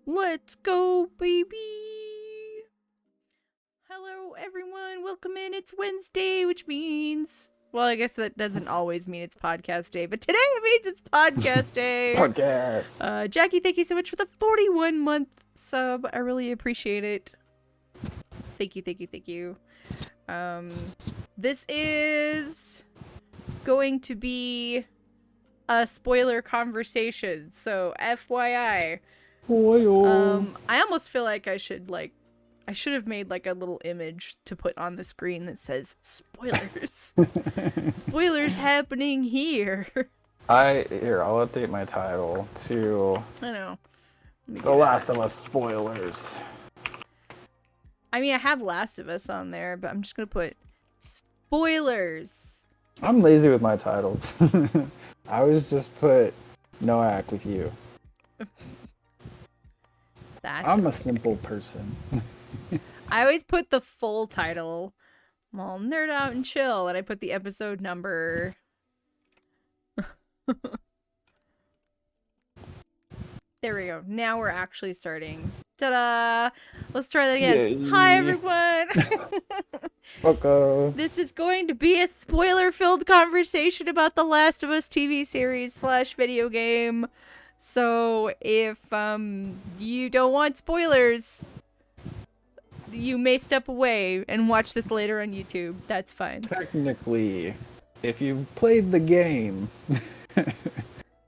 Let's go, baby! Hello, everyone. Welcome in. It's Wednesday, which means... Well, I guess that doesn't always mean it's podcast day, but today it means it's podcast day. Podcast. Jackie, thank you so much for the 41-month sub. I really appreciate it. Thank you, thank you, thank you. This is going to be a spoiler conversation, so FYI. I almost feel like I should have made like a little image to put on the screen that says spoilers. Spoilers happening here. I'll update my title to I know. The Last of Us spoilers. I mean, I have Last of Us on there, but I'm just gonna put spoilers. I'm lazy with my titles. I always just put No Act with You. I'm a simple person. I always put the full title. Well, nerd out and chill, and I put the episode number. There we go. Now we're actually starting. Ta-da! Let's try that again. Yay. Hi, everyone! Welcome. This is going to be a spoiler-filled conversation about the Last of Us TV series / video game. So if you don't want spoilers, you may step away and watch this later on YouTube. That's fine. Technically, if you've played the game,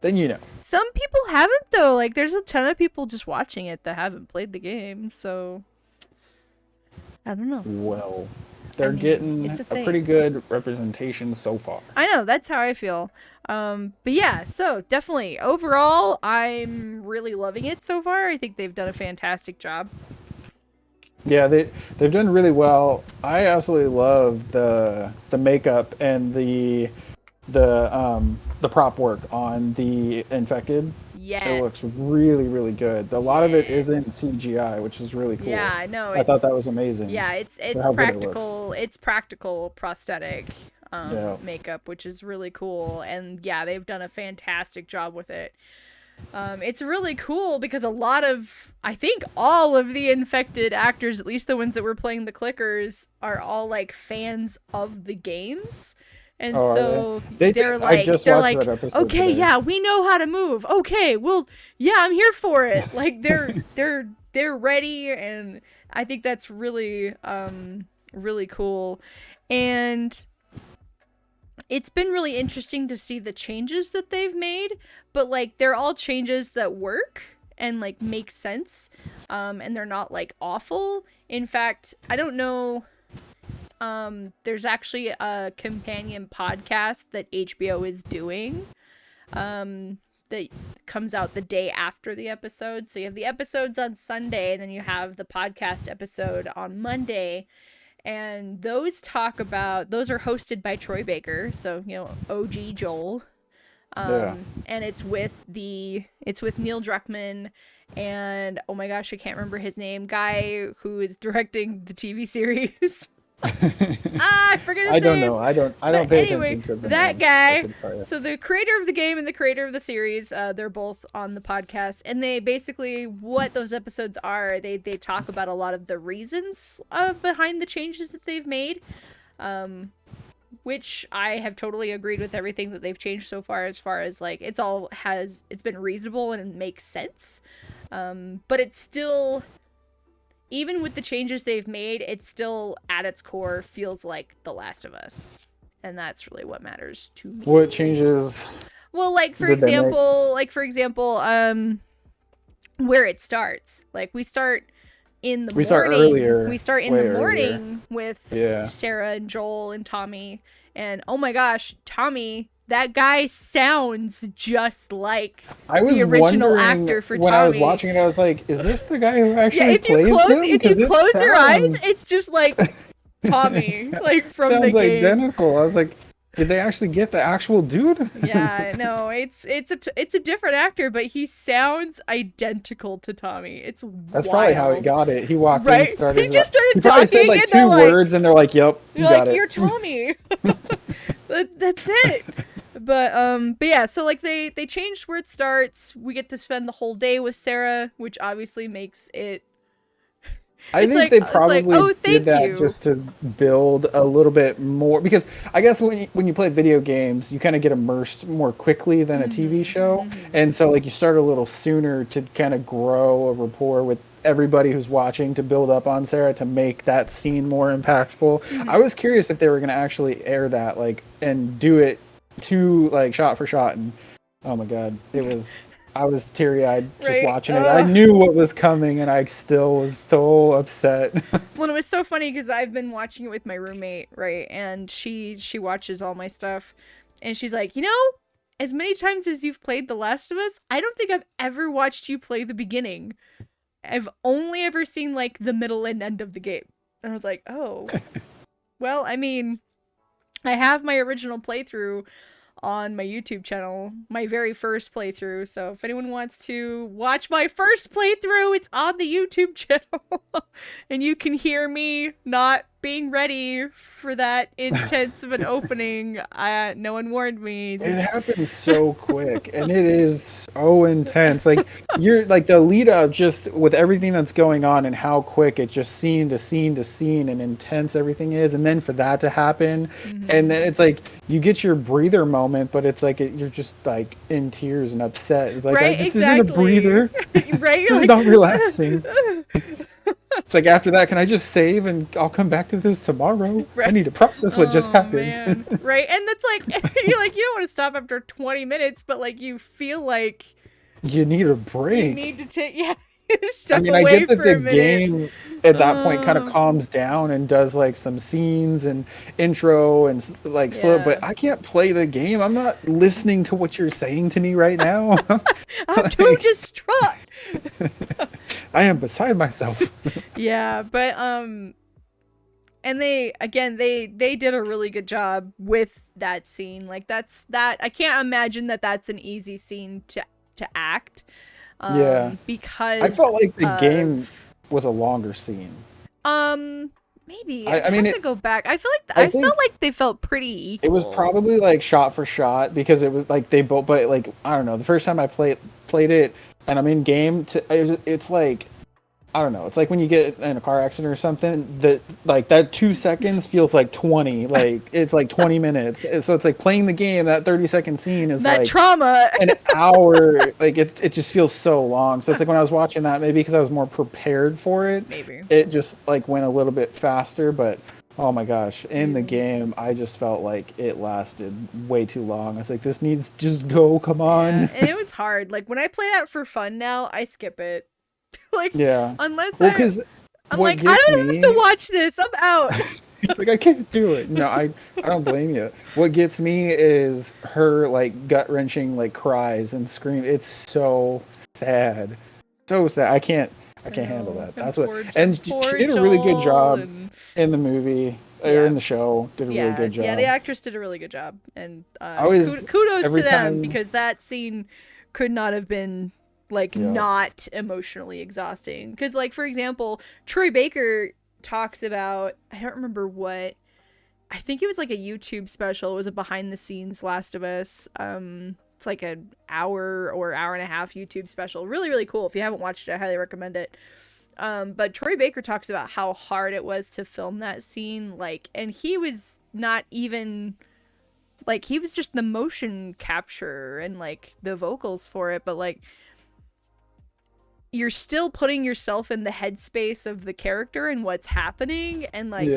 then you know. Some people haven't, though. Like, there's a ton of people just watching it that haven't played the game, so I don't know. Well, they're getting a pretty good representation so far. I know, that's how I feel. But yeah, so definitely overall, I'm really loving it so far. I think they've done a fantastic job. Yeah, they've done really well. I absolutely love the makeup and the prop work on the infected. Yes. It looks really, really good. A lot of it isn't CGI, which is really cool. Yeah, I know. I thought that was amazing. Yeah, it's practical. It's practical prosthetic makeup, which is really cool. And yeah, they've done a fantastic job with it. It's really cool because I think all of the infected actors, at least the ones that were playing the clickers, are all like fans of the games. And so they're like, okay, yeah, we know how to move. Okay, well, yeah, I'm here for it. Like they're ready, and I think that's really, really cool. And it's been really interesting to see the changes that they've made, but like they're all changes that work and like make sense, and they're not like awful. In fact, I don't know. There's actually a companion podcast that HBO is doing, that comes out the day after the episode. So you have the episodes on Sunday, and then you have the podcast episode on Monday. And those are hosted by Troy Baker. So, OG Joel. And it's with Neil Druckmann and, oh my gosh, I can't remember his name, guy who is directing the TV series. I forget his name. I don't pay attention to the that guy. So the creator of the game and the creator of the series, they're both on the podcast, and they basically, what those episodes are, they talk about a lot of the reasons behind the changes that they've made, which I have totally agreed with everything that they've changed so far, as like it's been reasonable and it makes sense, but it's still, even with the changes they've made, it still, at its core, feels like The Last of Us. And that's really what matters to me. What changes? Well, for example, where it starts. Like, we start in the morning. Start earlier. We start in the morning with Sarah and Joel and Tommy. And, oh my gosh, Tommy... That guy sounds just like the original actor for Tommy. When I was watching it, I was like, is this the guy who actually plays him? If you close your eyes, it's just like Tommy, like from the game. Sounds identical. I was like, did they actually get the actual dude? Yeah, no, it's a different actor, but he sounds identical to Tommy. That's wild. Probably how he got it. He walked in, started. He just started talking. Said like two words, and they're like, "Yep, you got it." You're Tommy. That's it. But yeah, so like they changed where it starts. We get to spend the whole day with Sarah, which obviously makes it. I think they probably oh, did that you. just to build a little bit more, because I guess when you play video games, you kind of get immersed more quickly than a TV show, and so like you start a little sooner to kind of grow a rapport with everybody who's watching, to build up on Sarah, to make that scene more impactful. I was curious if they were going to actually air that, like, and do it to like shot for shot, and oh my god, I was teary-eyed just watching it. I knew what was coming, and I still was so upset. Well, it was so funny because I've been watching it with my roommate, right? And she watches all my stuff, and she's like, as many times as you've played The Last of Us, I don't think I've ever watched you play the beginning. I've only ever seen like the middle and end of the game. And I was like, oh, well, I mean, I have my original playthrough on my YouTube channel, my very first playthrough. So if anyone wants to watch my first playthrough, it's on the YouTube channel. And you can hear me not being ready for that intense of an opening. No one warned me. It happens so quick, and it is so intense. Like, you're like, the lead up, just with everything that's going on and how quick it just scene to scene to scene and intense everything is, and then for that to happen, and then it's like you get your breather moment, but it's like you're just like in tears and upset. It's like, this isn't a breather. Right? This is not relaxing. It's like, after that, can I just save and I'll come back to this tomorrow? Right. I need to process what just happened. Right. And that's like, you're like, you don't want to stop after 20 minutes, but like you feel like you need a break. You need to take, I mean, I get that the game at that point kind of calms down and does like some scenes and intro and like slow, but I can't play the game. I'm not listening to what you're saying to me right now. I'm too distraught. I am beside myself. Yeah, but and they did a really good job with that scene. Like that I can't imagine that that's an easy scene to act. Because I felt like the game was a longer scene. Maybe I mean, have to go back. I felt like they felt pretty equal. It was probably like shot for shot, because it was like they both, but like, I don't know, the first time I played it and I'm in game, it's like, I don't know, it's like when you get in a car accident or something, that like that 2 seconds feels like 20, like it's like 20 minutes. So it's like playing the game, that 30-second scene is that like trauma. An hour. Like it just feels so long. So it's like when I was watching that, maybe because I was more prepared for it, maybe it just like went a little bit faster. But oh my gosh, in the game, I just felt like it lasted way too long. I was like, this needs to just go, come on. And it was hard. Like when I play that for fun now, I skip it. Like, unless I'm like, I don't have to watch this. I'm out. Like, I can't do it. No, I don't blame you. What gets me is her like gut-wrenching like cries and scream. It's so sad. So sad. I can't handle that. That's what. And she did a really good job in the movie. Or in the show, did a really good job. Yeah, the actress did a really good job. And kudos to them, because that scene could not have been not emotionally exhausting. Because like, for example, Troy Baker talks about, I don't remember what, I think it was like a YouTube special. It was a behind the scenes Last of Us. It's like an hour or hour and a half YouTube special. Really, really cool. If you haven't watched it, I highly recommend it. But Troy Baker talks about how hard it was to film that scene. Like, and he was not even like, he was just the motion capture and like the vocals for it. But like, you're still putting yourself in the headspace of the character and what's happening. And like,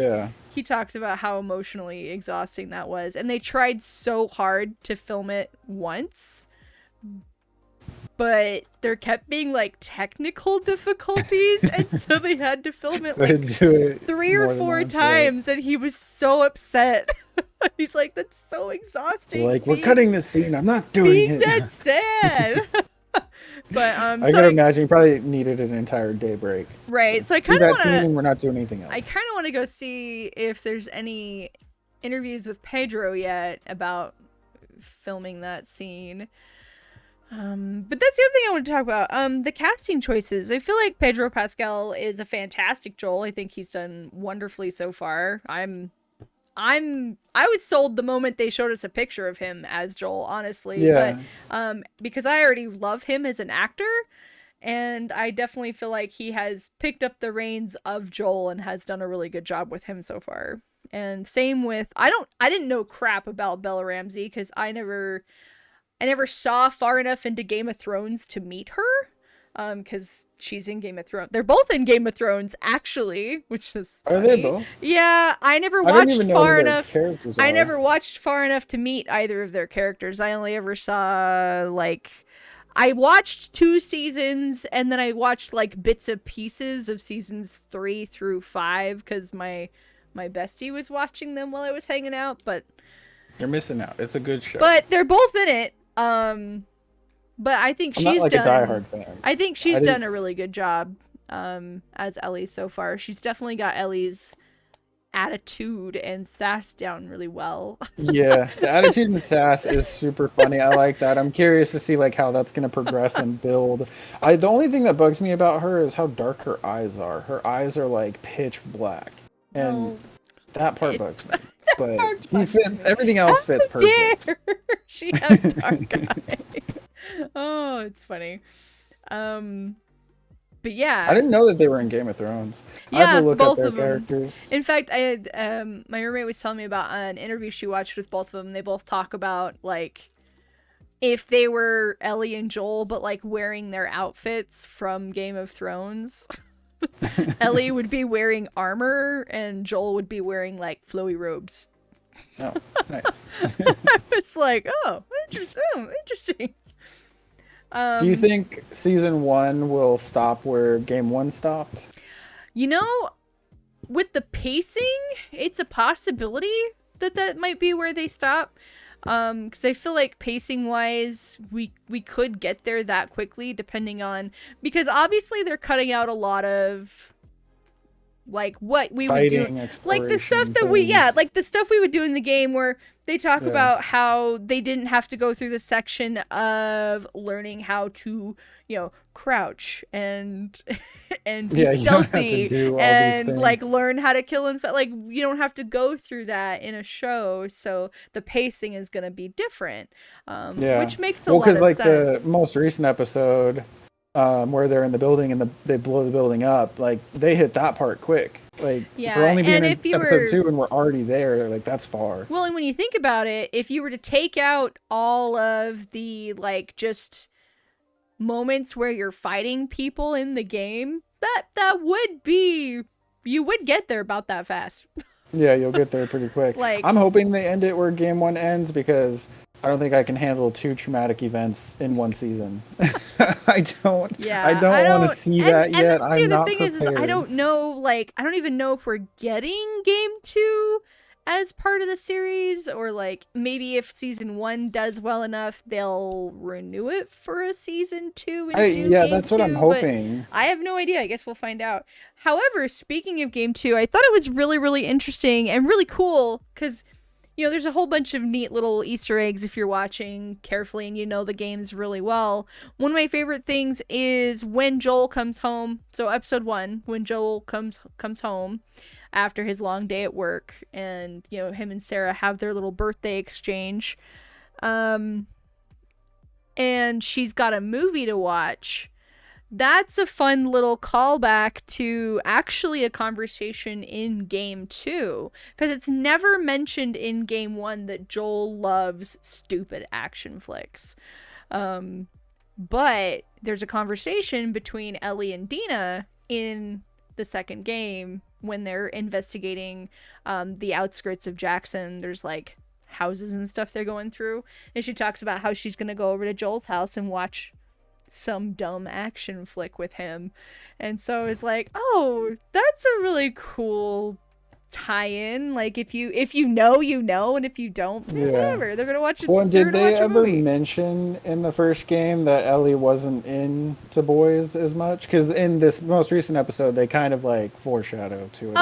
he talks about how emotionally exhausting that was. And they tried so hard to film it once, but there kept being like technical difficulties. And so they had to film it like 3 or 4 times. And he was so upset. He's like, that's so exhausting. Like, we're cutting this scene. I'm not doing it. That's sad. But I gotta imagine you probably needed an entire day break. Right. So I kind of want to. We're not doing anything else. I kind of want to go see if there's any interviews with Pedro yet about filming that scene. But that's the other thing I want to talk about. The casting choices. I feel like Pedro Pascal is a fantastic Joel. I think he's done wonderfully so far. I'm I was sold the moment they showed us a picture of him as Joel, honestly. Yeah. But because I already love him as an actor, and I definitely feel like he has picked up the reins of Joel and has done a really good job with him so far. And same with I didn't know crap about Bella Ramsey because I never saw far enough into Game of Thrones to meet her. Because she's in Game of Thrones. They're both in Game of Thrones, actually, which is funny. Are they both? Yeah, I never watched far enough. I never watched far enough to meet either of their characters. I only ever saw, like, I watched 2 seasons, and then I watched, like, bits and pieces of seasons 3 through 5, because my bestie was watching them while I was hanging out, but... You're missing out. It's a good show. But they're both in it. But I think I'm she's not like done. A diehard fan. I think she's done a really good job as Ellie so far. She's definitely got Ellie's attitude and sass down really well. Yeah, the attitude and sass is super funny. I like that. I'm curious to see like how that's gonna progress and build. The only thing that bugs me about her is how dark her eyes are. Her eyes are like pitch black, and that part bugs me. But he fits. Everything else fits perfect. Dare she have dark eyes? Oh, it's funny. But yeah, I didn't know that they were in Game of Thrones. Yeah, I have to look both up their of them. characters. In fact, I my roommate was telling me about an interview she watched with both of them. They both talk about like if they were Ellie and Joel, but like wearing their outfits from Game of Thrones. Ellie would be wearing armor, and Joel would be wearing like flowy robes. Oh, nice. It's like, oh, interesting. Do you think season 1 will stop where game 1 stopped? You know, with the pacing, it's a possibility that might be where they stop. Because I feel like pacing wise, we could get there that quickly, depending on, because obviously they're cutting out a lot of like what we would do, like the stuff that like the stuff we would do in the game where they talk about how they didn't have to go through the section of learning how to, crouch and be stealthy and like learn how to kill and like you don't have to go through that in a show, so the pacing is going to be different, which makes a lot of sense. Well, because the most recent episode where they're in the building and they blow the building up, like they hit that part quick. Like for only being in episode 2 and we're already there, like that's far. Well, and when you think about it, if you were to take out all of the like just moments where you're fighting people in the game, that would be, you would get there about that fast. Yeah, you'll get there pretty quick. Like, I'm hoping they end it where game 1 ends, because I don't think I can handle 2 traumatic events in one season. I don't want to see that yet. I'm not prepared. The thing is I don't know, like, I don't even know if we're getting game 2 as part of the series, or like maybe if season 1 does well enough, they'll renew it for a season 2 and do game that's 2, what I'm hoping. I have no idea. I guess we'll find out. However, speaking of game 2, I thought it was really, really interesting and really cool because, there's a whole bunch of neat little Easter eggs if you're watching carefully and you know the games really well. One of my favorite things is when Joel comes home. So episode 1, when Joel comes home after his long day at work, and him and Sarah have their little birthday exchange, and she's got a movie to watch. That's a fun little callback to actually a conversation in game 2, because it's never mentioned in game 1 that Joel loves stupid action flicks. But there's a conversation between Ellie and Dina in the second game when they're investigating the outskirts of Jackson. There's like houses and stuff they're going through, and she talks about how she's gonna go over to Joel's house and watch some dumb action flick with him. And so it's like, oh, that's a really cool tie-in. Like if you know, and if you don't, whatever, they're gonna watch it. Well, did they ever mention in the first game that Ellie wasn't into boys as much? Because in this most recent episode they kind of like foreshadow to it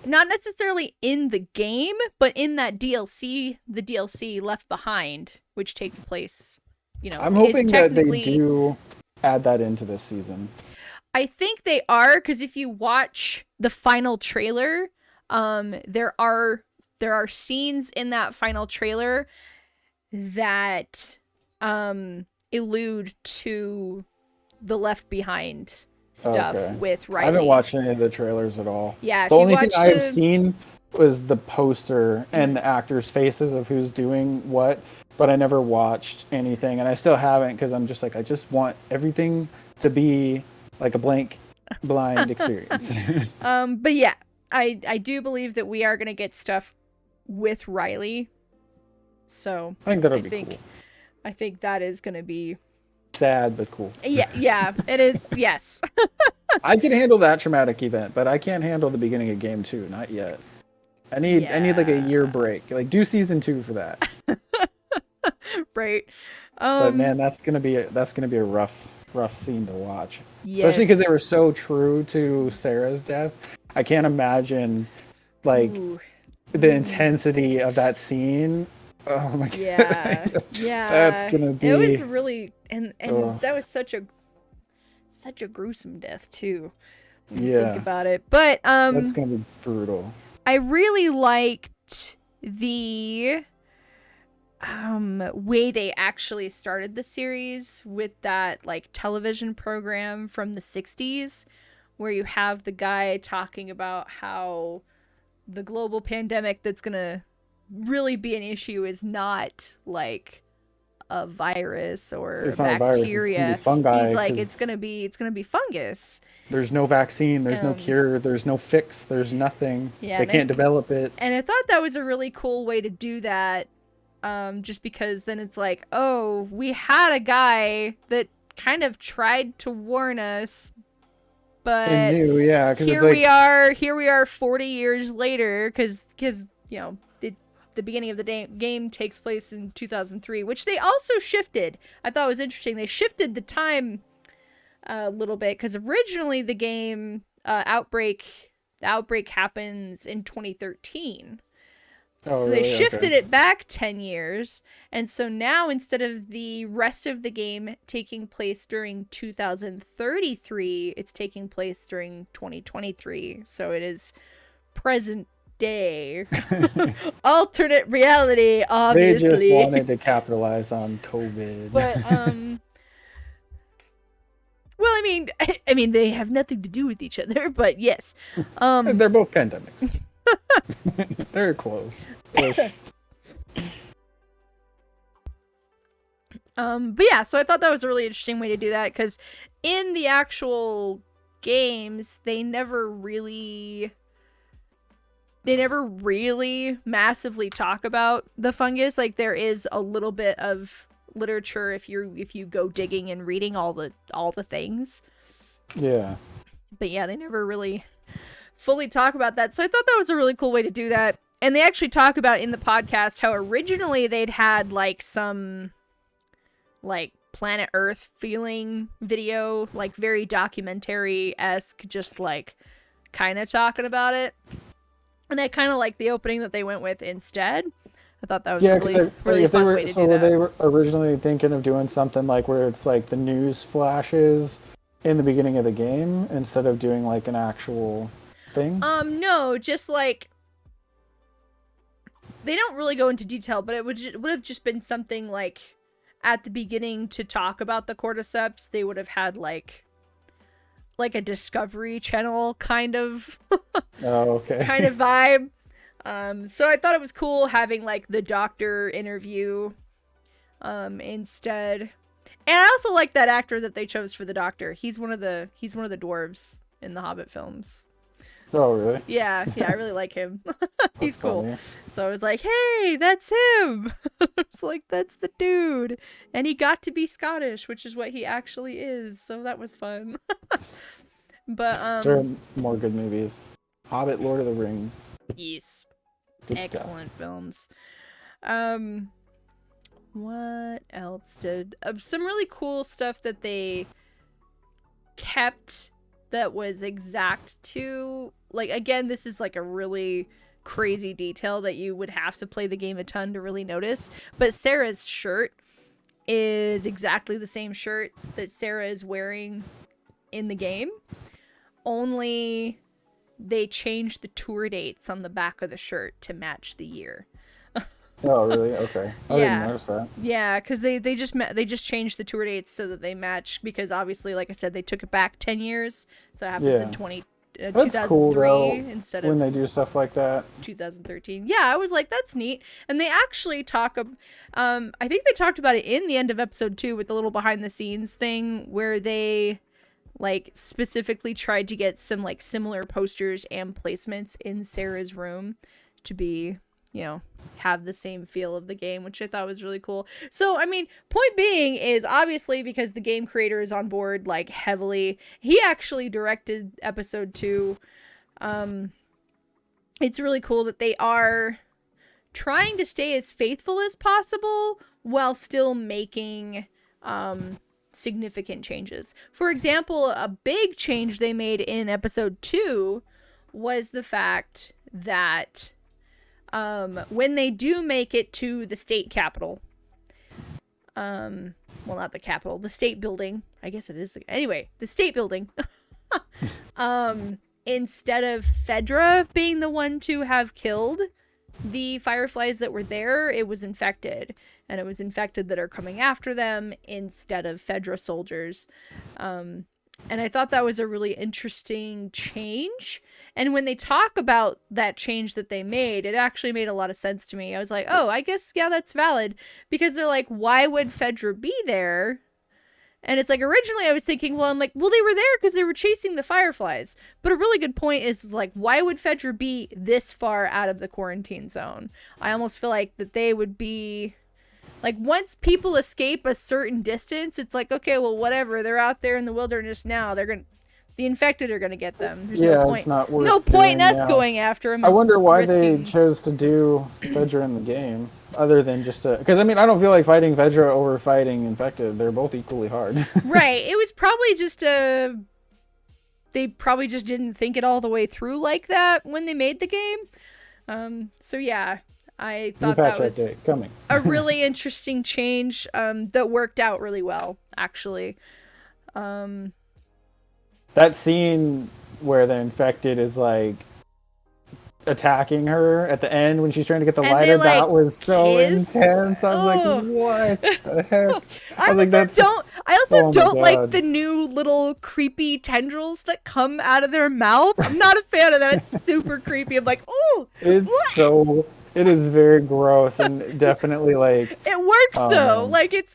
not necessarily in the game, but in that DLC, the DLC Left Behind, which takes place, I'm hoping that they do add that into this season. I think they are, because if you watch the final trailer, there are there are scenes in that final trailer that allude to the Left Behind stuff with Riley. I haven't watched any of the trailers at all. Yeah, the only thing I have seen was the poster and the actors' faces of who's doing what, but I never watched anything, and I still haven't because I'm just like, I just want everything to be like a blind experience. But yeah, I do believe that we are gonna get stuff with Riley. So I think that'll be cool. I think that is gonna be sad but cool. Yeah, it is. Yes. I can handle that traumatic event, but I can't handle the beginning of game 2. Not yet. I need like a year break. Like, do season 2 for that. Right. But man, that's gonna be a rough scene to watch. Yes. Especially because they were so true to Sarah's death. I can't imagine like the intensity of that scene. Oh my god. Yeah. That's gonna be. It was really and that was such a gruesome death too. Think about it. But that's gonna be brutal. I really liked the way they actually started the series with that like television program from the 60s where you have the guy talking about how the global pandemic that's gonna really be an issue is not like a virus or it's bacteria. Not a virus, it's gonna be fungi. He's like, it's gonna be fungus. There's no vaccine, there's no cure, there's no fix, there's nothing. They can't develop it. And I thought that was a really cool way to do that. Just because then it's like, oh, we had a guy that kind of tried to warn us, but knew, here we are 40 years later, because you know the beginning of the game takes place in 2003, which they also shifted. I thought was interesting. They shifted the time a little bit because originally the game the outbreak happens in 2013. So they shifted it back 10 years. And so now instead of the rest of the game taking place during 2033, it's taking place during 2023. So it is present day. Alternate reality, obviously. They just wanted to capitalize on COVID. But, well, I mean, they have nothing to do with each other, but yes. They're both pandemics. They're close. But yeah, so I thought that was a really interesting way to do that because in the actual games, they never really massively talk about the fungus. Like there is a little bit of literature if you go digging and reading all the things. Yeah. But yeah, they never really fully talk about that. So I thought that was a really cool way to do that. And they actually talk about in the podcast how originally they'd had like some like Planet Earth feeling video, like very documentary-esque, just like kind of talking about it. And I kind of like the opening that they went with instead. I thought that was really fun way to do that. Were they originally thinking of doing something like where it's like the news flashes in the beginning of the game instead of doing like an actual thing? No, just like they don't really go into detail, but it would have just been something like at the beginning to talk about the cordyceps. They would have had like a Discovery Channel kind of kind of vibe. So I thought it was cool having like the doctor interview instead. And I also like that actor that they chose for the doctor. He's one of the dwarves in the Hobbit films. Oh, really? Yeah, I really like him. He's cool. Funny. So I was like, hey, that's him. It's like, that's the dude. And he got to be Scottish, which is what he actually is. So that was fun. But there are more good movies. Hobbit, Lord of the Rings. Yes. Good Excellent stuff. films. What else did some really cool stuff that they kept that was exact to, like, again, this is like a really crazy detail that you would have to play the game a ton to really notice, but Sarah's shirt is exactly the same shirt that Sarah is wearing in the game, only they changed the tour dates on the back of the shirt to match the year. Oh, really? Okay. I didn't notice that. Yeah, because they just changed the tour dates so that they match, because obviously, like I said, they took it back 10 years, so it happens in 2003 cool, though, instead of when they do stuff like that. 2013. Yeah, I was like, that's neat. And they actually I think they talked about it in the end of episode 2 with the little behind the scenes thing where they like specifically tried to get some like similar posters and placements in Sarah's room to be, have the same feel of the game, which I thought was really cool. So, I mean, point being is obviously because the game creator is on board like heavily. He actually directed episode 2. It's really cool that they are trying to stay as faithful as possible while still making significant changes. For example, a big change they made in episode 2 was the fact that when they do make it to the state capitol, well, not the capitol, the state building, I guess it is anyway, the state building, instead of Fedra being the one to have killed the fireflies that were there, it was infected, and it was infected that are coming after them instead of Fedra soldiers. And I thought that was a really interesting change. And when they talk about that change that they made, it actually made a lot of sense to me. I was like, oh, I guess, yeah, that's valid. Because they're like, why would Fedra be there? And it's like, originally I was thinking, well, they were there because they were chasing the fireflies. But a really good point is like, why would Fedra be this far out of the quarantine zone? I almost feel like that they would be... Like, once people escape a certain distance, it's like, okay, well, whatever. They're out there in the wilderness now. The infected are gonna get them. There's no point. It's not worth no point in us going after them. I wonder why they chose to do Fedra in the game, other than just because I don't feel like fighting Fedra over fighting infected. They're both equally hard. Right. It was probably just they probably just didn't think it all the way through like that when they made the game. So yeah. I thought that was a really interesting change that worked out really well, actually. That scene where the infected is like attacking her at the end when she's trying to get the lighter, that was so intense. I was like, what the heck? I also don't like the new little creepy tendrils that come out of their mouth. I'm not a fan of that. It's super creepy. I'm like, oh, it is very gross and definitely like it works though. Like it's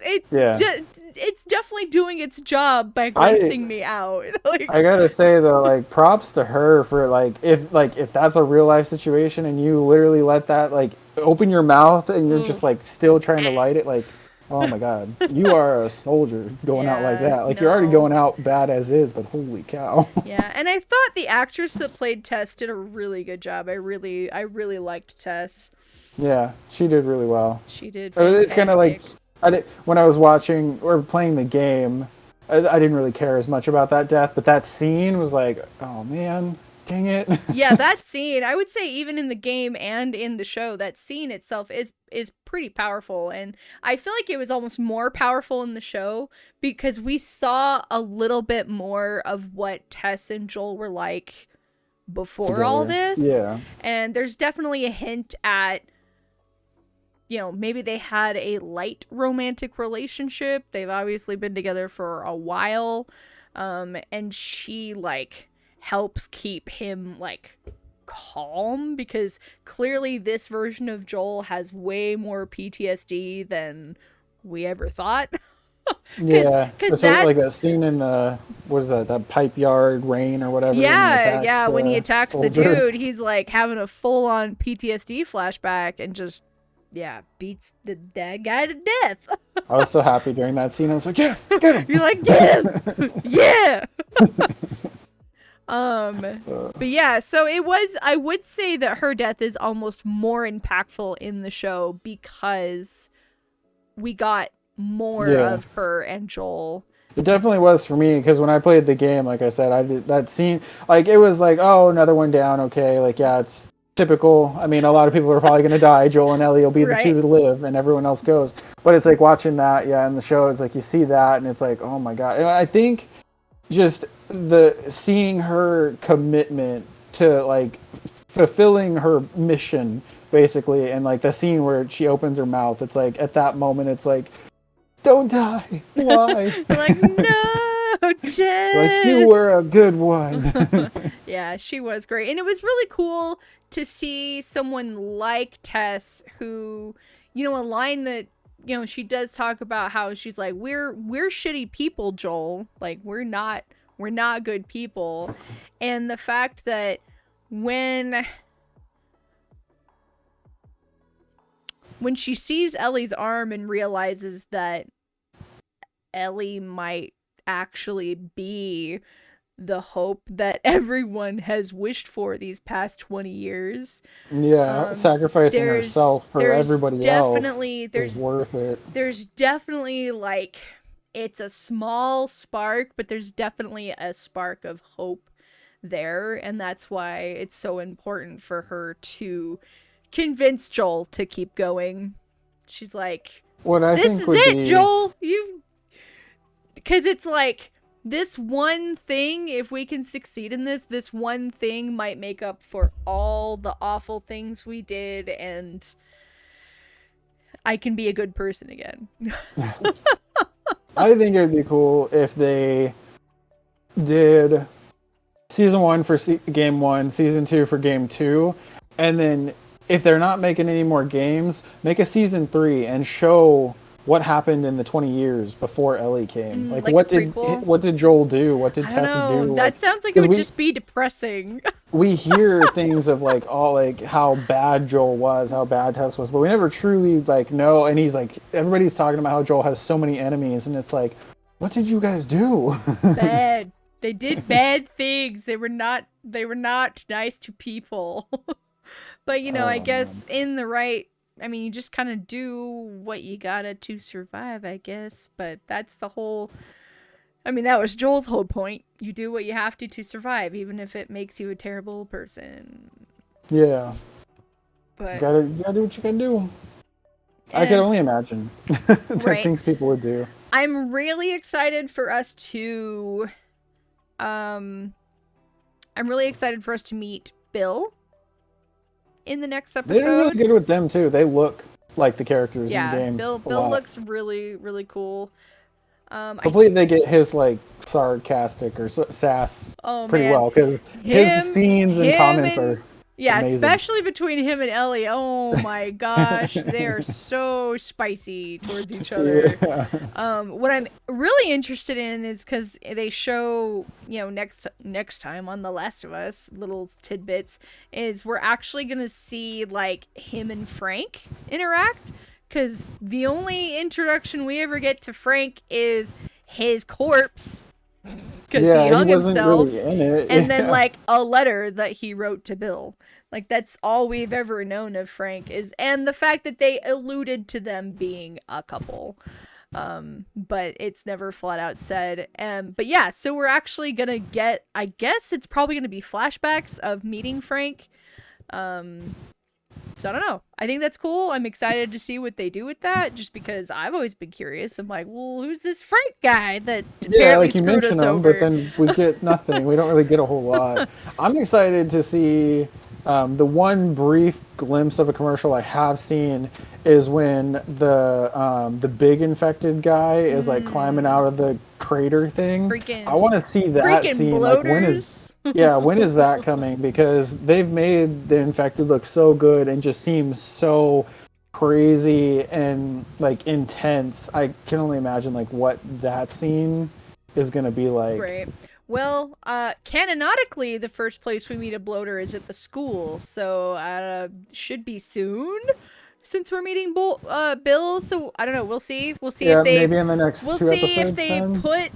definitely doing its job by grossing me out. Like, I gotta say though, like props to her for if that's a real life situation and you literally let that like open your mouth and you're just like still trying to light it, like, oh my god, you are a soldier going out like that. Like you're already going out bad as is, but holy cow. Yeah, and I thought the actress that played Tess did a really good job. I really liked Tess. Yeah, she did really well. She did fantastic. It's kind of like when I was watching or playing the game, I didn't really care as much about that death, but that scene was like, oh man, dang it. Yeah, that scene, I would say even in the game and in the show, that scene itself is pretty powerful. And I feel like it was almost more powerful in the show because we saw a little bit more of what Tess and Joel were like before all this. Yeah. And there's definitely a hint at, maybe they had a light romantic relationship. They've obviously been together for a while. And she like helps keep him like calm because clearly this version of Joel has way more PTSD than we ever thought. Because that's like a scene in the that pipe yard rain or whatever. When he attacks the dude, he's like having a full-on PTSD flashback and just beats the dead guy to death. I was so happy during that scene. I was like, yes, get him. You're like, get him. Yeah. But yeah, so it was, I would say that her death is almost more impactful in the show because we got more of her and Joel. It definitely was for me because when I played the game, like I said, I did that scene, like it was like, oh, another one down. Okay. Like, yeah, it's typical. I mean, a lot of people are probably going to die. Joel and Ellie will be the two to live and everyone else goes. But it's like watching that. Yeah. In the show, it's like, you see that and it's like, oh my God. And I think just seeing her commitment to like fulfilling her mission basically, and like the scene where she opens her mouth, it's like at that moment it's like, don't die, why? Like, no, Tess. Like, you were a good one. Yeah, she was great, and it was really cool to see someone like Tess, who, you know, a line that, you know, she does talk about how she's like, we're shitty people, Joel, like we're not good people. And the fact that when she sees Ellie's arm and realizes that Ellie might actually be the hope that everyone has wished for these past 20 years. Yeah, sacrificing herself for everybody else is worth it. There's definitely, like, it's a small spark, but there's definitely a spark of hope there, and that's why it's so important for her to convince Joel to keep going. She's like, this is it, Joel! Because it's like, this one thing, if we can succeed in this one thing might make up for all the awful things we did, and I can be a good person again. I think it would be cool if they did season 1 for game 1, season 2 for game 2, and then if they're not making any more games, make a season 3 and show what happened in the 20 years before Ellie came. Like what did Joel do? What did Tessa do? That sounds like it would just be depressing. We hear things of like all like how bad Joel was, how bad Tess was, but we never truly like know. And he's like, everybody's talking about how Joel has so many enemies, and it's like, what did you guys do? Bad. They did bad things. They were not nice to people. But you know, I guess in the right, I mean, you just kind of do what you gotta to survive, I guess. But that's the whole, I mean, that was Joel's whole point. You do what you have to survive, even if it makes you a terrible person. Yeah. But you gotta do what you can do. I can only imagine the things people would do. I'm really excited for us to, meet Bill in the next episode. They're really good with them too. They look like the characters in the game. Bill looks really, really cool. Hopefully they get his like sarcastic or sass pretty well, because his scenes and comments are amazing. Especially between him and Ellie. Oh my gosh, they are so spicy towards each other. Yeah. What I'm really interested in is because they show, you know, next time on The Last of Us, little tidbits, is we're actually gonna see like him and Frank interact. Because the only introduction we ever get to Frank is his corpse. Because he hung himself. Really in it. And then, like, a letter that he wrote to Bill. Like, that's all we've ever known of Frank. And the fact that they alluded to them being a couple. But it's never flat out said. But yeah, so we're actually going to get, I guess it's probably going to be flashbacks of meeting Frank. So I don't know. I think that's cool. I'm excited to see what they do with that, just because I've always been curious. I'm like, well, who's this Frank guy that apparently screwed us over? But then we get nothing. We don't really get a whole lot. I'm excited to see the one brief glimpse of a commercial I have seen is when the big infected guy is like climbing out of the crater thing. I want to see that scene. Bloaters. Like when is that coming? Because they've made the infected look so good and just seems so crazy and like intense. I can only imagine like what that scene is gonna be like. Right. Well, canonically, the first place we meet a bloater is at the school, so should be soon. Since we're meeting Bill, so I don't know. We'll see. We'll see if they maybe in the next 2 episodes. We'll see if they put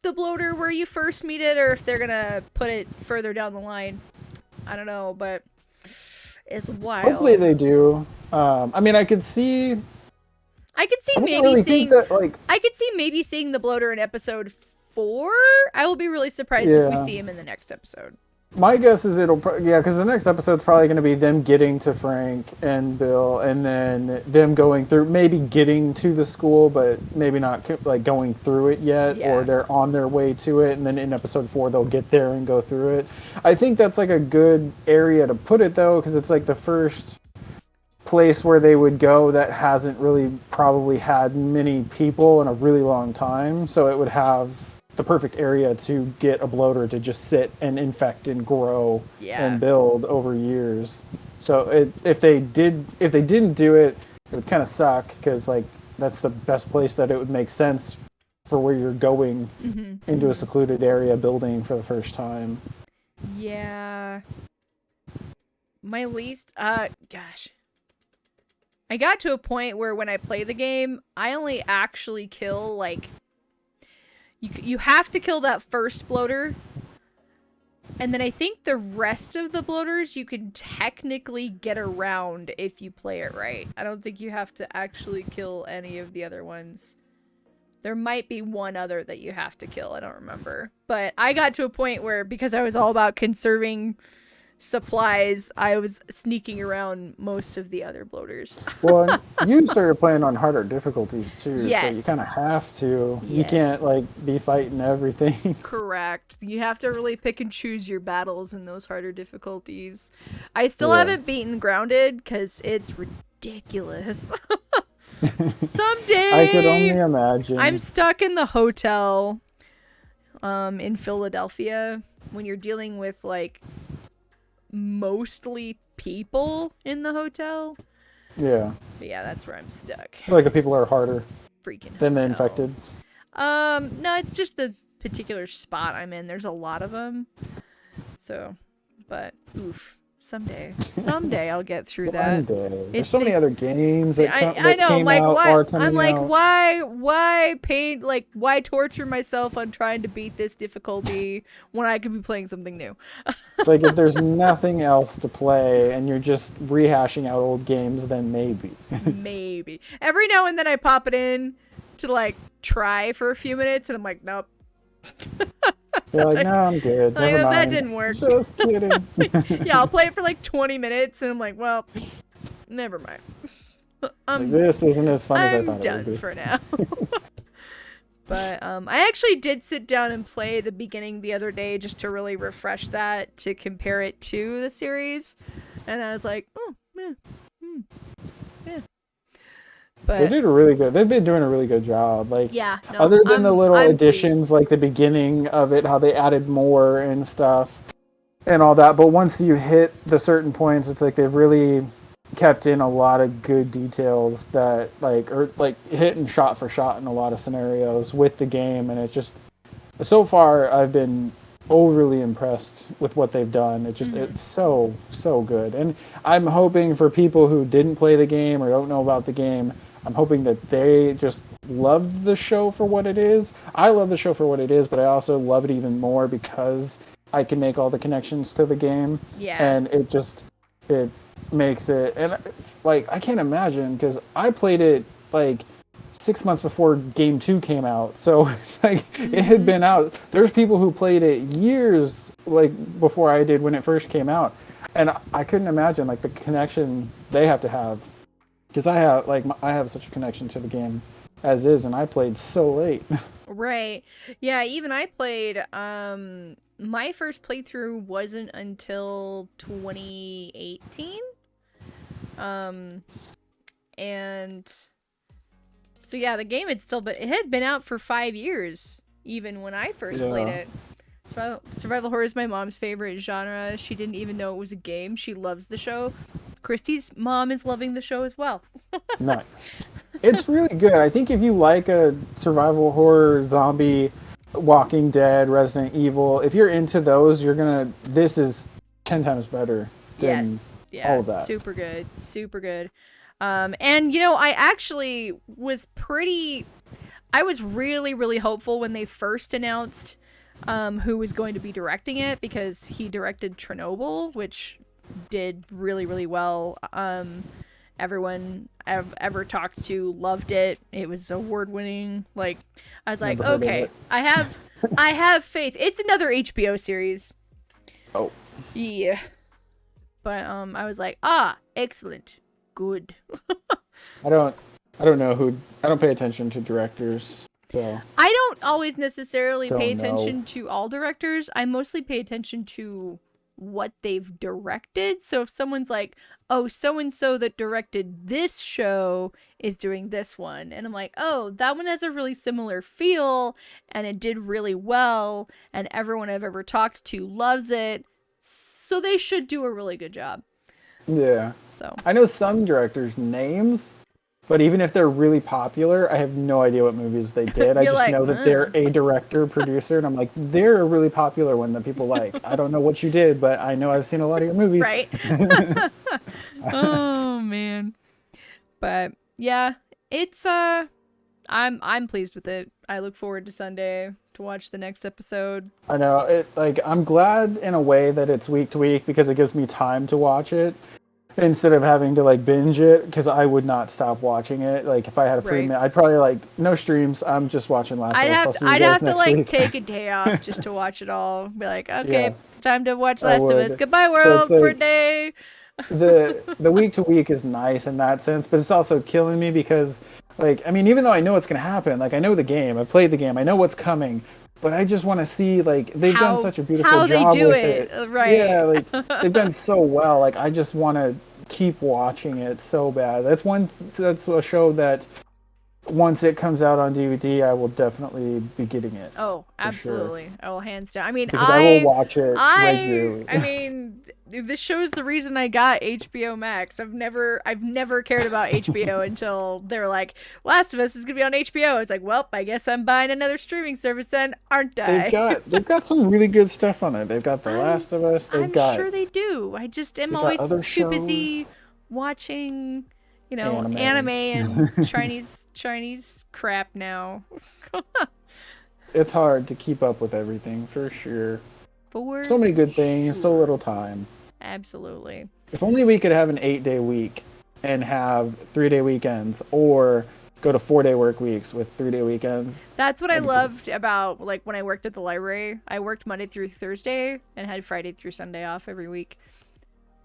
the bloater where you first meet it, or if they're gonna put it further down the line. I don't know, but it's wild. Hopefully they do. I mean, I could see maybe seeing the bloater in episode 4. I will be really surprised if we see him in the next episode. My guess is because the next episode's probably going to be them getting to Frank and Bill, and then them going through, maybe getting to the school, but maybe not like going through it yet, or they're on their way to it, and then in episode 4 they'll get there and go through it. I think that's like a good area to put it though, because it's like the first place where they would go that hasn't really probably had many people in a really long time, so it would have the perfect area to get a bloater to just sit and infect and grow and build over years. So if they didn't do it, it would kind of suck, because like that's the best place that it would make sense for where you're going into a secluded area building for the first time. Yeah. My least gosh. I got to a point where when I play the game, I only actually kill like you have to kill that first bloater, and then I think the rest of the bloaters you can technically get around if you play it right. I don't think you have to actually kill any of the other ones. There might be one other that you have to kill. I don't remember. But I got to a point where, because I was all about conserving supplies, I was sneaking around most of the other bloaters. Well, you started playing on harder difficulties too, yes. So you kind of have to. Yes. You can't like be fighting everything. Correct. You have to really pick and choose your battles in those harder difficulties. I still haven't beaten Grounded because it's ridiculous. Someday I could only imagine. I'm stuck in the hotel in Philadelphia when you're dealing with like mostly people in the hotel. Yeah. But yeah, that's where I'm stuck. Like the people are harder Freaking than hotel. the infected. No, it's just the particular spot I'm in. There's a lot of them. So, but oof. Someday I'll get through that. There's so many other games that I know. Came like out, why? are coming I'm like, out. why pain? Like, why torture myself on trying to beat this difficulty when I could be playing something new? It's like if there's nothing else to play and you're just rehashing out old games, then maybe. Maybe every now and then I pop it in to like try for a few minutes, and I'm like, nope. You're like, no, I'm good. Never mind. That didn't work. Just kidding. Yeah, I'll play it for like 20 minutes, and I'm like, well, never mind. Like, this isn't as fun as I thought it would be. I'm done for now. But I actually did sit down and play the beginning the other day just to really refresh that, to compare it to the series, and I was like, oh, yeah. But they did a really good. They've been doing a really good job. Like, other than the little additions, pleased. Like the beginning of it, how they added more and stuff, and all that. But once you hit the certain points, it's like they've really kept in a lot of good details that are hit shot for shot in a lot of scenarios with the game. And it's just, so far I've been overly impressed with what they've done. It just it's so good. And I'm hoping for people who didn't play the game or don't know about the game, I'm hoping that they just love the show for what it is. I love the show for what it is, but I also love it even more because I can make all the connections to the game. Yeah. And it makes it, and like, I can't imagine, because I played it like 6 months before Game 2 came out. So it's like, it had been out. There's people who played it years like before I did when it first came out. And I couldn't imagine like the connection they have to have. Because I have such a connection to the game as is, and I played so late. Right. Yeah, even I played, my first playthrough wasn't until 2018. And so yeah, the game had it had been out for 5 years, even when I first played it. So survival horror is my mom's favorite genre. She didn't even know it was a game. She loves the show. Christy's mom is loving the show as well. Nice. It's really good. I think if you like a survival horror, zombie, Walking Dead, Resident Evil, if you're into those, this is 10 times better than all of that. Super good. And I actually was I was really, really hopeful when they first announced who was going to be directing it, because he directed Chernobyl, which did really, really well. Everyone I've ever talked to loved it. It was award-winning. Like, I was like, okay, I have faith. It's another HBO series. Oh. Yeah. But I was like, excellent. Good. I don't know who. I don't pay attention to directors. So I don't always necessarily pay don't know. attention to all directors. I mostly pay attention to what they've directed. So if someone's like, oh, so and so that directed this show is doing this one, and I'm like, oh, that one has a really similar feel and it did really well, and everyone I've ever talked to loves it, so they should do a really good job. Yeah. So I know some directors' names, but even if they're really popular, I have no idea what movies they did. I just like, know that they're a director, producer, and I'm like, they're a really popular one that people like. I don't know what you did, but I know I've seen a lot of your movies. Right. Oh man. But yeah, it's I'm pleased with it. I look forward to Sunday to watch the next episode. I know it. Like, I'm glad in a way that it's week to week because it gives me time to watch it instead of having to like binge it. Because I would not stop watching it. Like, if I had a free minute, I'd probably like no streams. I'm just watching Last of Us. I'd have to like take a day off just to watch it all. Be like, okay, it's time to watch Last of Us. Goodbye, world, so for a day. the week to week is nice in that sense, but it's also killing me because, like, I mean, even though I know what's gonna happen, like I know the game, I played the game, I know what's coming, but I just want to see, like, they've done such a beautiful job with it. Right? Yeah, like they've done so well. Like, I just want to keep watching it so bad. That's a show that once it comes out on DVD, I will definitely be getting it. Oh, absolutely. Sure. Oh, hands down. I mean, because I will watch it regularly. I mean, this shows the reason I got HBO Max. I've never cared about HBO until they're like, Last of Us is gonna be on HBO. It's like, well, I guess I'm buying another streaming service then, aren't I? They've got some really good stuff on it. They've got The Last of Us. I'm sure they do. I just am always too busy watching, you know, anime and Chinese crap now. It's hard to keep up with everything, for sure. So many good things, so little time. Absolutely. If only we could have an 8-day week and have 3-day weekends, or go to 4-day work weeks with 3-day weekends. That's what I loved about, like, when I worked at the library. I worked Monday through Thursday and had Friday through Sunday off every week.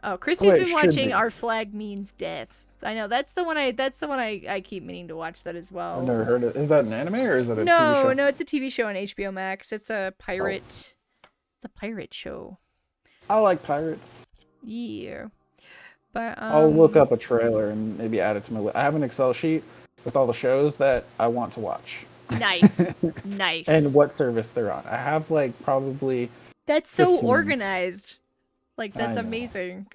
Oh, Christy's been watching Our Flag Means Death. I know that's the one I keep meaning to watch that as well. I've never heard of it. Is that an anime or is it a TV show? No, it's a TV show on HBO Max. It's a pirate. It's a pirate show. I like pirates. Yeah. But I'll look up a trailer and maybe add it to my list. I have an Excel sheet with all the shows that I want to watch. Nice. Nice. And what service they're on. I have like probably That's so 15. Organized. Like, that's amazing.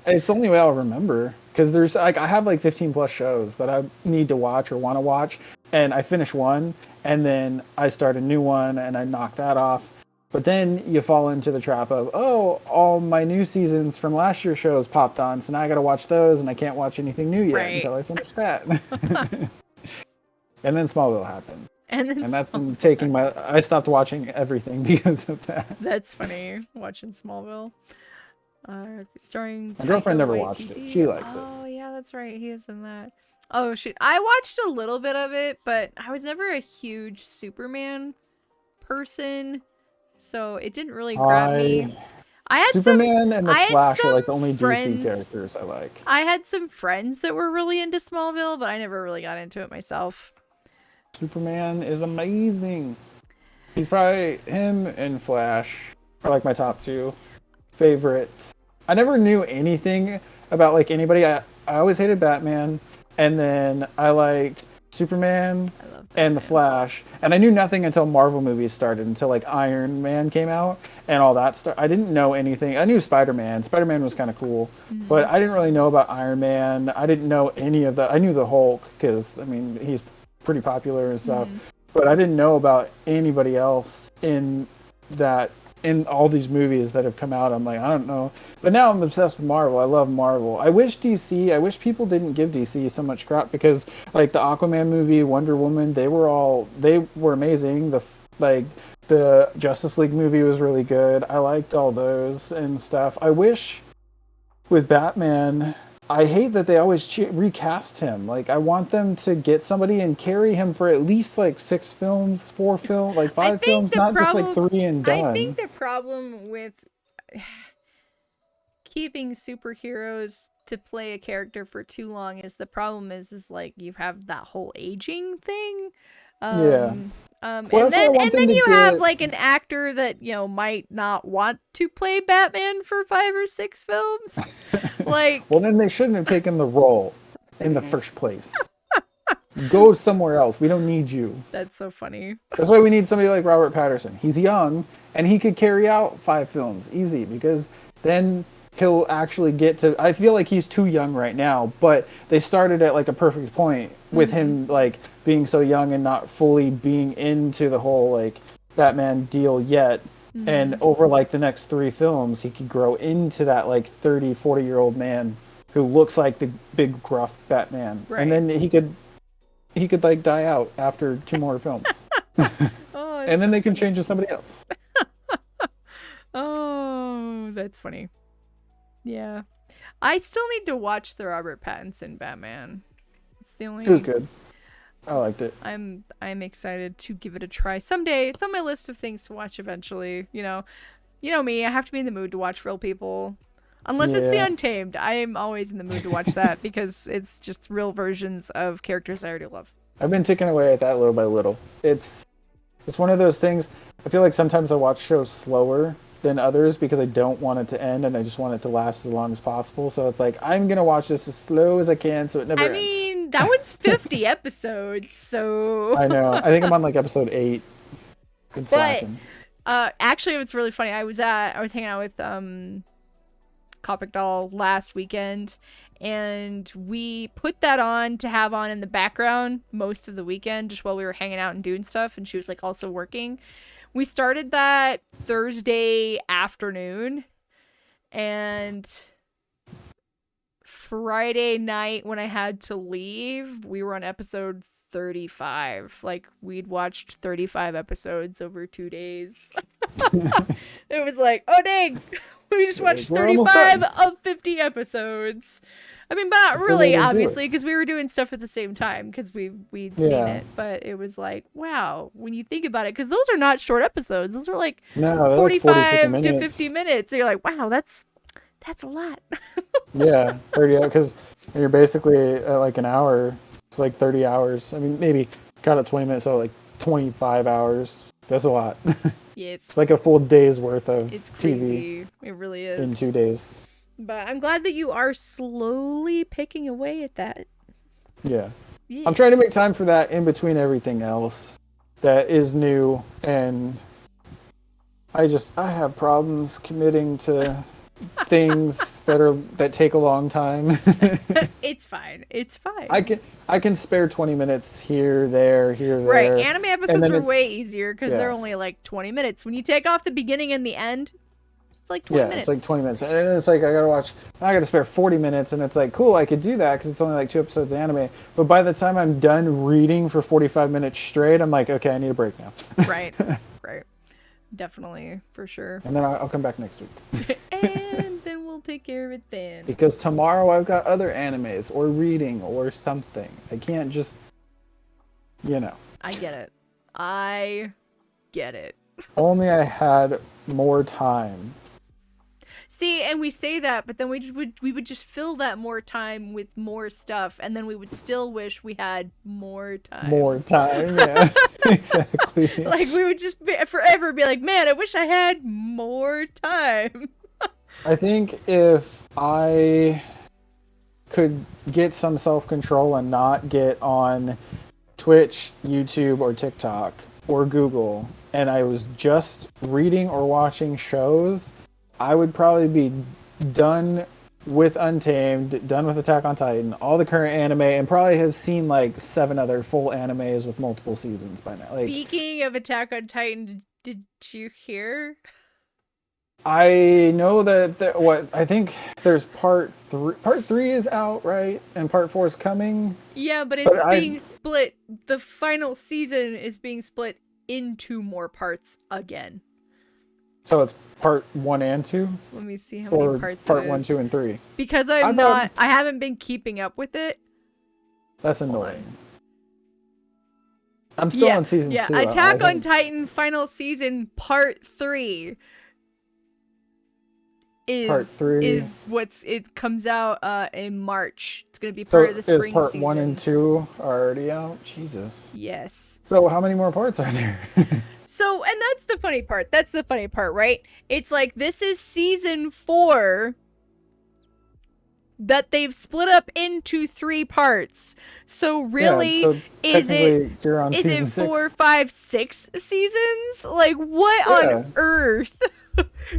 It's the only way I'll remember, because there's like, I have like 15 plus shows that I need to watch or want to watch, and I finish one and then I start a new one and I knock that off. But then you fall into the trap of, oh, all my new seasons from last year's shows popped on, so now I got to watch those, and I can't watch anything new yet until I finish that. And then Smallville happened. And that's been taking I stopped watching everything because of that. That's funny, watching Smallville. Starring my girlfriend never watched it. She likes it. Oh yeah, that's right. He is in that. Oh shoot, I watched a little bit of it, but I was never a huge Superman person, so it didn't really grab me. I had Superman and the Flash are like the only DC characters I like. I had some friends that were really into Smallville, but I never really got into it myself. Superman is amazing. He's probably, him and Flash are like my top two favorites. I never knew anything about like anybody. I always hated Batman, and then I liked Superman and the Flash, and I knew nothing until Marvel movies started, until like Iron Man came out and all that stuff. I didn't know anything. I knew Spider-Man. Spider-Man was kind of cool, but I didn't really know about Iron Man. I didn't know any of that. I knew the Hulk because, I mean, he's pretty popular and stuff, but I didn't know about anybody else in all these movies that have come out. I'm like, I don't know. But now I'm obsessed with Marvel. I love Marvel. I wish people didn't give DC so much crap, because like the Aquaman movie, Wonder Woman, they were amazing. The Justice League movie was really good. I liked all those and stuff. I wish with Batman, I hate that they always recast him. Like, I want them to get somebody and carry him for at least like 6 films, 4 films, like 5 films, not just like 3 and done. I think the problem with keeping superheroes to play a character for too long is the problem is like you have that whole aging thing. Yeah. And Well, that's what I then want them to you have get. like an actor that, might not want to play Batman for 5 or 6 films. Like, Well, then they shouldn't have taken the role in the first place. Go somewhere else. We don't need you. that's so funny. That's why we need somebody like Robert Pattinson. He's young and he could carry out 5 films easy, because then he'll actually get to. I feel like he's too young right now, but they started at like a perfect point with him like being so young and not fully being into the whole like Batman deal yet. And over like the next 3 films, he could grow into that like 30, 40-year-old man who looks like the big gruff Batman. Right. And then he could like die out after 2 more films. And then they can change to somebody else. Oh, that's funny. Yeah. I still need to watch the Robert Pattinson Batman. It's the only. It was good. I liked it. I'm excited to give it a try someday. It's on my list of things to watch eventually. You know me. I have to be in the mood to watch real people, unless it's The Untamed. I am always in the mood to watch that because it's just real versions of characters I already love. I've been ticking away at that little by little. It's one of those things. I feel like sometimes I watch shows slower than others because I don't want it to end and I just want it to last as long as possible. So it's like, I'm gonna watch this as slow as I can so it never ends. I mean, that one's 50 episodes, so I know. I think I'm on like episode 8. Good slacking. Actually, it was really funny. I was hanging out with Copic Doll last weekend, and we put that on to have on in the background most of the weekend, just while we were hanging out and doing stuff. And she was like also working. We started that Thursday afternoon, and Friday night when I had to leave, we were on episode 35. Like, we'd watched 35 episodes over 2 days. It was like, oh dang, we just watched 35 of 50 episodes. I mean, but not really, obviously, because we were doing stuff at the same time because we'd seen it. But it was like, wow, when you think about it, because those are not short episodes. Those are like 45 to 50 minutes. So you're like, wow, that's a lot. Yeah, 30, because you're basically at like an hour. It's like 30 hours. I mean, maybe cut it 20 minutes, so like 25 hours. That's a lot. Yeah, it's like a full day's worth of it's crazy. TV. It really is. In 2 days. But I'm glad that you are slowly picking away at that. Yeah. I'm trying to make time for that in between everything else that is new, and I have problems committing to things that take a long time. It's fine. It's fine. I can spare 20 minutes here, there. Right. Anime episodes are way easier because they're only like 20 minutes. When you take off the beginning and the end, it's like 20 minutes. It's like 20 minutes. And it's like I got to spare 40 minutes, and it's like, cool, I could do that because it's only like 2 episodes of anime. But by the time I'm done reading for 45 minutes straight, I'm like, okay, I need a break now. Right. Right. Definitely, for sure. And then I'll come back next week. And then we'll take care of it then. Because tomorrow I've got other animes or reading or something. I can't just, I get it. Only I had more time. See, and we say that, but then we would just fill that more time with more stuff, and then we would still wish we had more time. More time, yeah. Exactly. Like, we would just forever be like, man, I wish I had more time. I think if I could get some self-control and not get on Twitch, YouTube, or TikTok, or Google, and I was just reading or watching shows, I would probably be done with Untamed, done with Attack on Titan, all the current anime, and probably have seen like 7 other full animes with multiple seasons by now. Speaking of Attack on Titan, did you hear? I know that I think there's part 3. Part 3 is out, right? And part 4 is coming. Yeah, but it's being split. The final season is being split into more parts again. So it's part 1 and 2? Let me see how many parts part 1, 2, and 3. Because I haven't been keeping up with it. That's annoying. I'm still on season 2. Yeah, Attack on Titan final season part 3. Part 3 it comes out in March. It's gonna be So part of the spring is part season. 1 and 2 already out? Jesus. Yes. So how many more parts are there? So, and that's the funny part. That's the funny part, right? It's like this is season 4 that they've split up into 3 parts. So really, Yeah, so is you're on season it 6. 4, 5, 6 seasons? Like what on earth?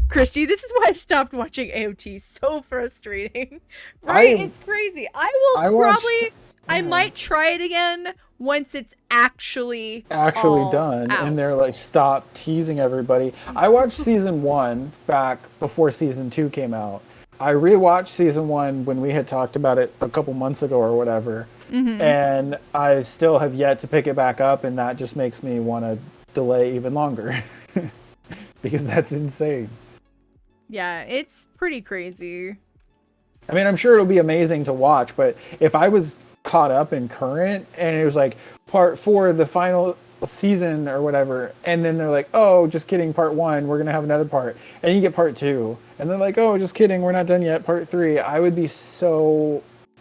Christy, this is why I stopped watching AOT. So frustrating. Right? It's crazy. I might try it again once it's actually done out. And they're like, stop teasing everybody. I watched season 1 back before season 2 came out. I rewatched season 1 when we had talked about it a couple months ago or whatever. And I still have yet to pick it back up, and that just makes me want to delay even longer. Because that's insane. Yeah, it's pretty crazy. I mean, I'm sure it'll be amazing to watch, but if I was caught up in current and it was like part 4, the final season or whatever, and then they're like, oh, just kidding, part 1, we're gonna have another part, and you get part 2, and they're like, oh, just kidding, we're not done yet, part 3, I would be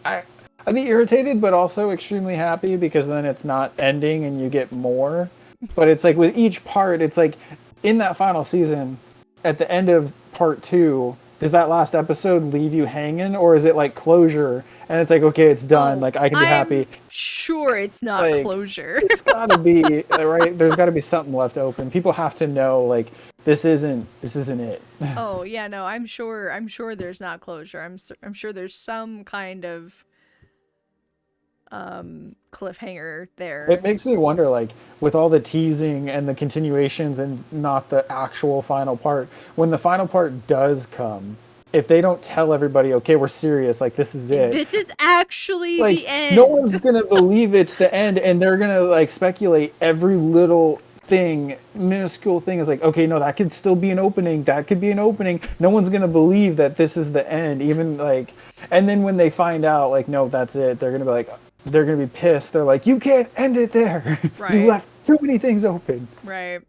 I'd be irritated, but also extremely happy, because then it's not ending and you get more. But it's like with each part, it's like in that final season, at the end of part 2, does that last episode leave you hanging, or is it like closure and it's like, okay, it's done, like I can be happy? Sure, it's not like, closure. It's gotta be right. There's gotta be something left open. People have to know, like, this isn't it. Oh yeah, no, I'm sure there's not closure. I'm sure there's some kind of cliffhanger there. It makes me wonder, like, with all the teasing and the continuations and not the actual final part, when the final part does come, if they don't tell everybody, okay, we're serious, like, this is it, this is actually like, the end, no one's gonna believe it's the end, and they're gonna like speculate every little thing, minuscule thing, is like, okay, no, that could still be an opening, that could be an opening. No one's gonna believe that this is the end, even like, and then when they find out, like, no, that's it, they're gonna be like, they're gonna be pissed. They're like, you can't end it there. Right. You left too many things open. Right.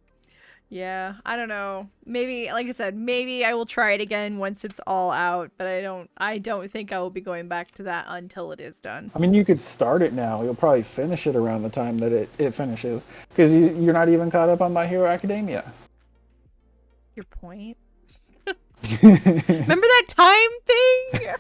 Yeah, I don't know. Maybe, like I said, maybe I will try it again once it's all out, but I don't think I will be going back to that until it is done. I mean, you could start it now. You'll probably finish it around the time that it finishes, because you're not even caught up on My Hero Academia. Your point? Remember that time thing?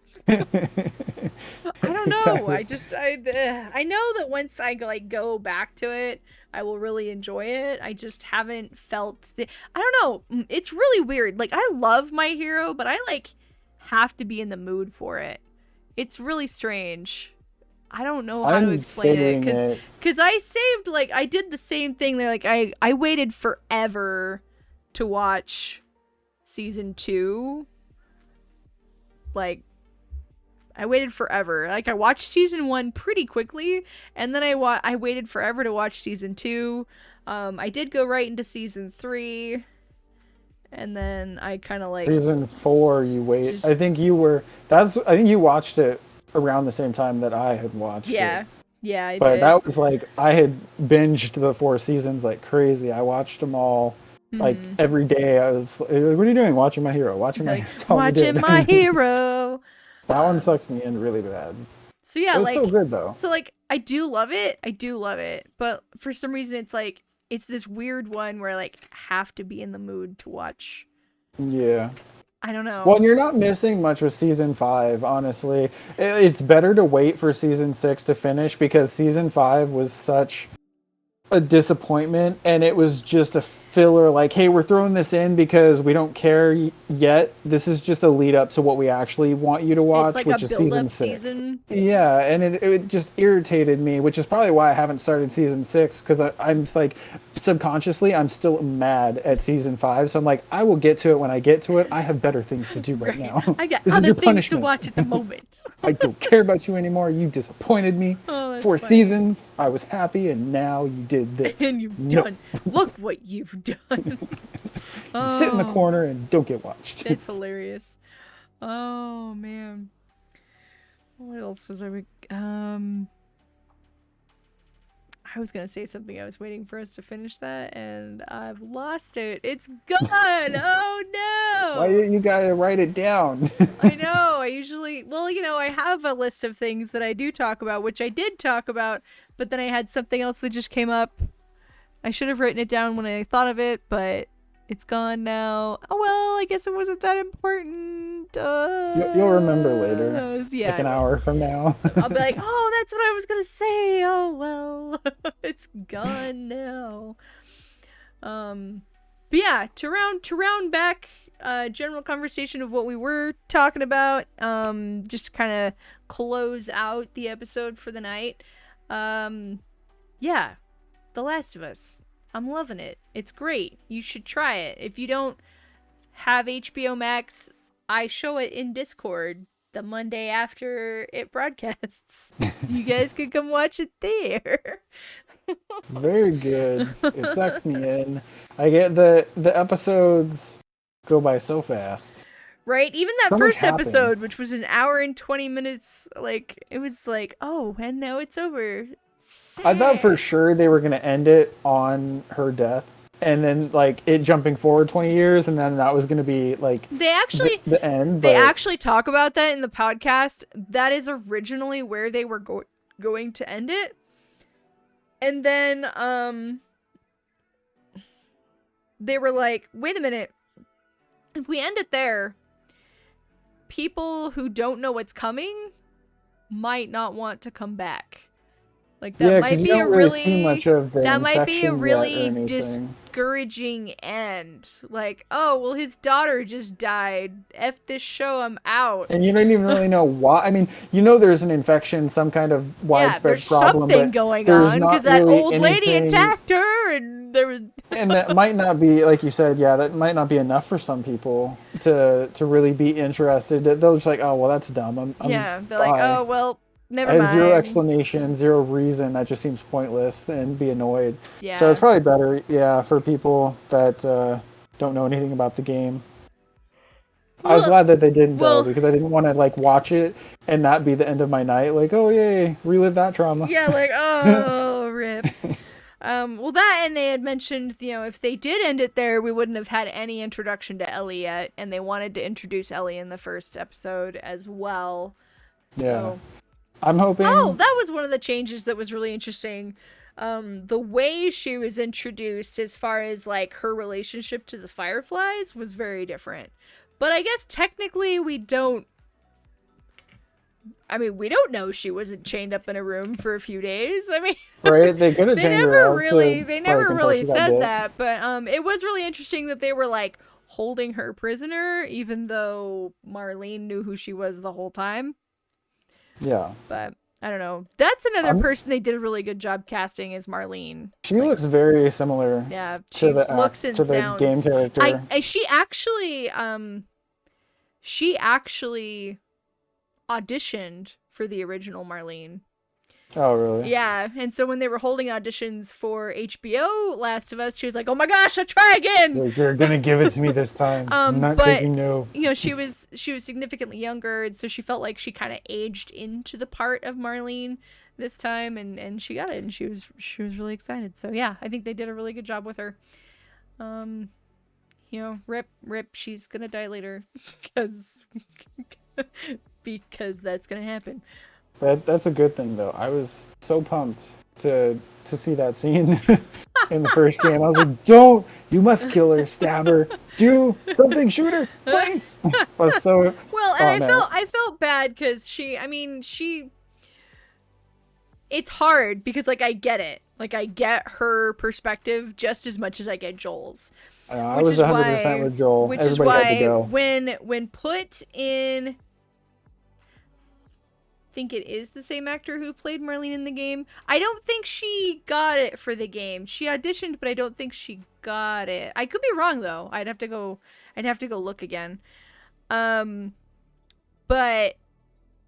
I don't know. Exactly. I know that once I go back to it, I will really enjoy it. I just haven't felt I don't know. It's really weird. Like, I love My Hero, but I have to be in the mood for it. It's really strange. I don't know how to explain it, because I saved, I did the same thing. I waited forever to watch season 2. I waited forever. I watched season 1 pretty quickly, and then I waited forever to watch season 2. I did go right into season 3, and then I kind of season 4. You wait. I think you watched it around the same time that I had watched it. Yeah, I did. But that was I had binged the 4 seasons like crazy. I watched them all. Every day I was like, what are you doing? Watching My Hero. Watching My Hero. That one sucks me in really bad. So yeah, it was so good though. So I do love it. But for some reason it's this weird one where I have to be in the mood to watch. Yeah. I don't know. Well, you're not missing much with season 5, honestly. It's better to wait for season 6 to finish, because season 5 was such a disappointment, and it was just a filler, hey, we're throwing this in because we don't care yet. This is just a lead up to what we actually want you to watch, which is season 6. Yeah, and it just irritated me, which is probably why I haven't started season 6, because I'm just subconsciously I'm still mad at season 5, so I'm I will get to it when I get to it. I have better things to do right now. I got other things to watch at the moment. I don't care about you anymore. You disappointed me. 4 seasons, I was happy, and now you did this. And you've done. Look what you've done. You sit in the corner and don't get watched. It's hilarious. Oh man. What else was I I was gonna say something. I was waiting for us to finish that, and I've lost it. It's gone. Oh no! Why you gotta write it down? I know. I usually, well, I have a list of things that I do talk about, which I did talk about, but then I had something else that just came up. I should have written it down when I thought of it, but it's gone now. Oh well, I guess it wasn't that important. You'll remember later. Yeah, like an hour from now. I'll be like, oh, that's what I was gonna say. Oh well, it's gone now. But yeah, to round back, general conversation of what we were talking about. Just to kind of close out the episode for the night. Yeah, The Last of Us. I'm loving it. It's great. You should try it. If you don't have HBO Max, I show it in Discord the Monday after it broadcasts. You guys can come watch it there. It's very good. It sucks me in. I get the episodes go by so fast. Right? Even that first episode, which was an hour and 20 minutes, like, it was like, oh, and now it's over. Sad. I thought for sure they were going to end it on her death. And then, like, it jumping forward 20 years, and then that was going to be, like, they actually the end. They actually talk about that in the podcast. That is originally where they were going to end it. And then, they were like, wait a minute. If we end it there, people who don't know what's coming might not want to come back. Like that might be a really discouraging end. Like, oh well, his daughter just died. F this show, I'm out. And you don't even really know why. I mean, there's an infection, some kind of widespread problem. There's something going on because that old lady attacked her, and there was. And that might not be, like you said, that might not be enough for some people to really be interested. They'll just like, oh well, that's dumb. They're like, oh well. Never mind. Zero explanation, zero reason. That just seems pointless and be annoyed. Yeah. So it's probably better, for people that don't know anything about the game. I was glad that they didn't, though, because I didn't want to, like, watch it and not be the end of my night. Like, oh, yay, relive that trauma. Yeah, like, oh, rip. Well, that, and they had mentioned, if they did end it there, we wouldn't have had any introduction to Ellie yet, and they wanted to introduce Ellie in the first episode as well. Yeah. So, I'm hoping. Oh, that was one of the changes that was really interesting. The way she was introduced as far as, like, her relationship to the Fireflies was very different. But I guess technically we don't know she wasn't chained up in a room for a few days. I mean, right? They could have chained her up. They never really said that. But it was really interesting that they were, like, holding her prisoner, even though Marlene knew who she was the whole time. Yeah. But I don't know. That's another person they did a really good job casting is Marlene. She looks very similar. Yeah, she looks and to sounds. The game character. She actually auditioned for the original Marlene. Oh, really? Yeah, and so when they were holding auditions for HBO Last of Us, she was like, "Oh my gosh, I'll try again." You're gonna give it to me this time. I'm not taking no. She was significantly younger, and so she felt like she kind of aged into the part of Marlene this time, and she got it, and she was really excited. So yeah, I think they did a really good job with her. Rip, she's gonna die later, because that's gonna happen. That's a good thing, though. I was so pumped to see that scene in the first game. I was like, "Don't! You must kill her, stab her, do something, shoot her, please!" I was so well, and I felt bad because it's hard because, like, I get it. Like, I get her perspective just as much as I get Joel's. I was 100% with Joel. Which Everybody is had to go. when put in. Think it is the same actor who played Marlene in the game. I don't think she got it for the game. She auditioned, but I don't think she got it. I could be wrong though. I'd have to go look again. But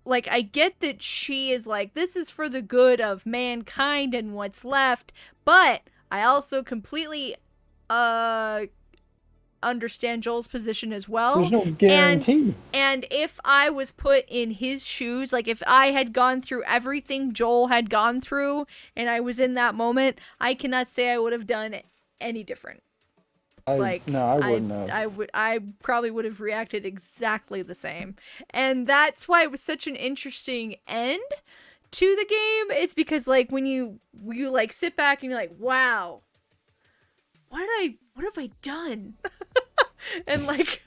like, I get that she is like, this is for the good of mankind and what's left, but I also completely understand Joel's position as well. There's no guarantee. And if I was put in his shoes, like if I had gone through everything Joel had gone through and I was in that moment, I cannot say I would have done any different. I wouldn't have. I probably would have reacted exactly the same. And that's why it was such an interesting end to the game. It's because like when you like sit back and you're like, wow, what have I done? And like,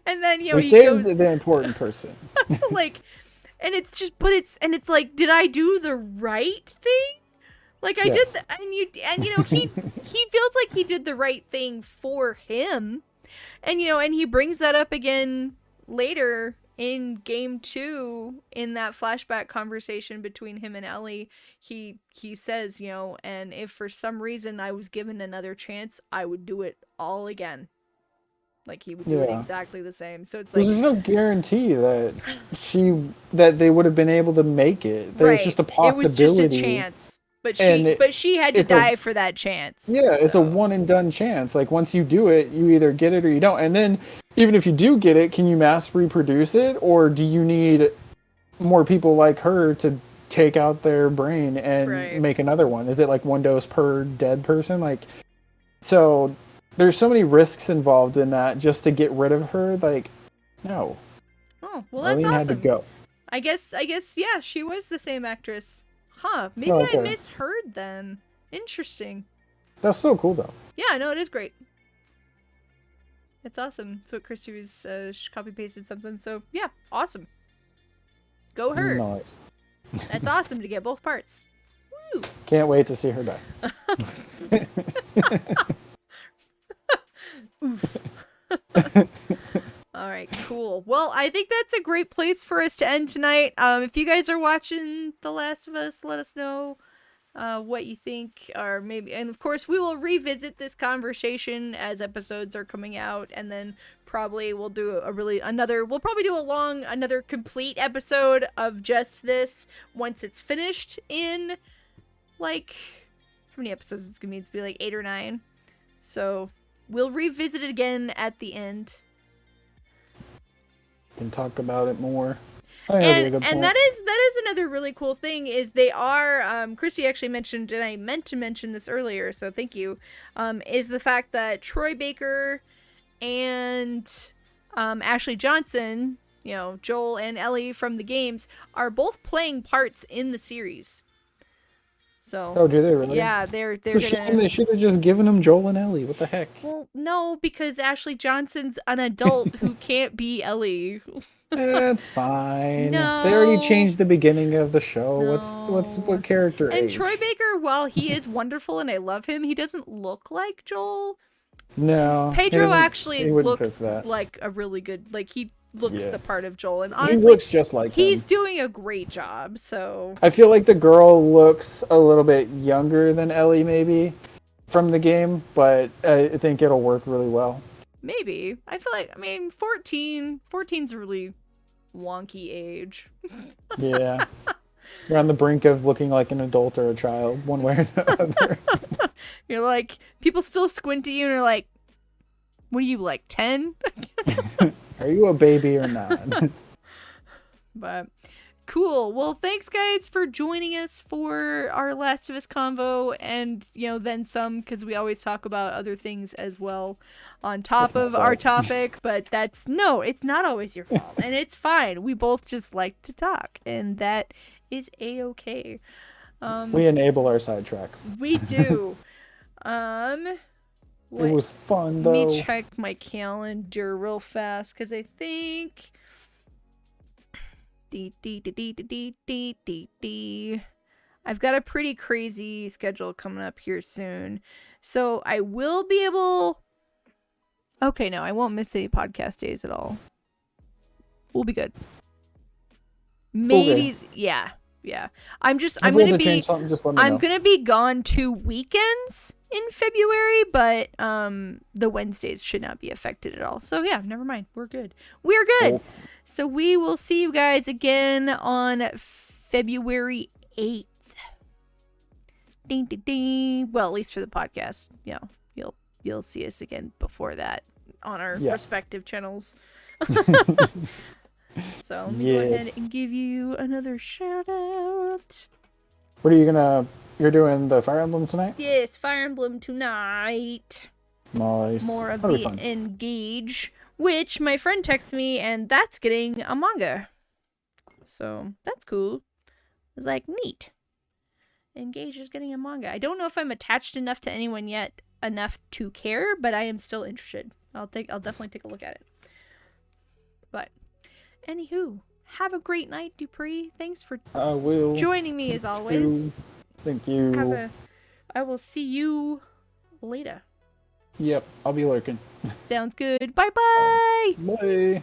and then, you know, he saved the important person. Like, and it's just, it's like, did I do the right thing? Like I did, and you know, he feels like he did the right thing for him, and you know, and he brings that up again later in game 2 in that flashback conversation between him and Ellie. He says, you know, and if for some reason I was given another chance, I would do it all again. Like he would do it exactly the same. So it's like there's no guarantee that they would have been able to make it. There's just a possibility. It was just a chance. But she had to die for that chance. Yeah, so. It's a one and done chance. Like once you do it, you either get it or you don't. And then even if you do get it, can you mass reproduce it, or do you need more people like her to take out their brain and make another one? Is it like one dose per dead person? Like, so there's so many risks involved in that just to get rid of her. Like, no. Oh, well, that's Eileen awesome. had to go. I guess, yeah, she was the same actress. Huh, maybe I misheard then. Interesting. That's so cool, though. Yeah, no, it is great. It's awesome. So Christy was copy-pasted something, so yeah, awesome. Go her. Nice. That's awesome to get both parts. Woo! Can't wait to see her die. Oof. All right, cool. Well, I think that's a great place for us to end tonight. If you guys are watching The Last of Us, let us know what you think, or maybe, and of course, we will revisit this conversation as episodes are coming out, and then probably we'll do we'll probably do another complete episode of just this once it's finished in, like, how many episodes it's gonna be? It's gonna be like 8 or 9. So we'll revisit it again at the end. Can talk about it more. And that is another really cool thing is they are Christy actually mentioned, and I meant to mention this earlier, so thank you, is the fact that Troy Baker and Ashley Johnson, you know, Joel and Ellie from the games, are both playing parts in the series. So, do they really? Yeah, they're gonna. Shame. They should have just given them Joel and Ellie. What the heck? Well, no, because Ashley Johnson's an adult who can't be Ellie. That's fine. No. They already changed the beginning of the show. No. What character? And age? Troy Baker, while he is wonderful and I love him, he doesn't look like Joel. No. Pedro actually looks like a really good, like he looks the part of Joel, and honestly, he looks just like he's him. doing a great job. So I feel like the girl looks a little bit younger than Ellie, maybe from the game, but I think it'll work really well. Maybe. I feel like, I mean, 14's a really wonky age. Yeah. You're on the brink of looking like an adult or a child, one way or the other. You're like, people still squint at you and are like, what are you, like 10? Are you a baby or not? But cool. Well, thanks guys for joining us for our Last of Us convo, and you know, then some, because we always talk about other things as well on top of our topic. But it's not always your fault, and it's fine. We both just like to talk, and that is a-okay. We enable our sidetracks. We do. It was fun, though. Let me check my calendar real fast, because I think... I've got a pretty crazy schedule coming up here soon. So I will be able... Okay, no, I won't miss any podcast days at all. We'll be good. Maybe, yeah. I'm gonna be gone 2 weekends in February, but the Wednesdays should not be affected at all. So yeah, never mind. We're good. Cool. So we will see you guys again on February 8th. Ding, ding, ding. Well, at least for the podcast. You know, you'll see us again before that. on our Yeah. respective channels. So let me go ahead and give you another shout out. What are you gonna? You're doing the Fire Emblem tonight? Yes, Fire Emblem tonight. Nice. More of That'll the be fun. Engage, which my friend texted me, and that's getting a manga. So that's cool. It's like, neat. Engage is getting a manga. I don't know if I'm attached enough to anyone yet enough to care, but I am still interested. I'll definitely take a look at it. But anywho, have a great night, Dupree. Thanks for joining me as always. Thank you. I will see you later. Yep, I'll be lurking. Sounds good. Bye-bye. Bye.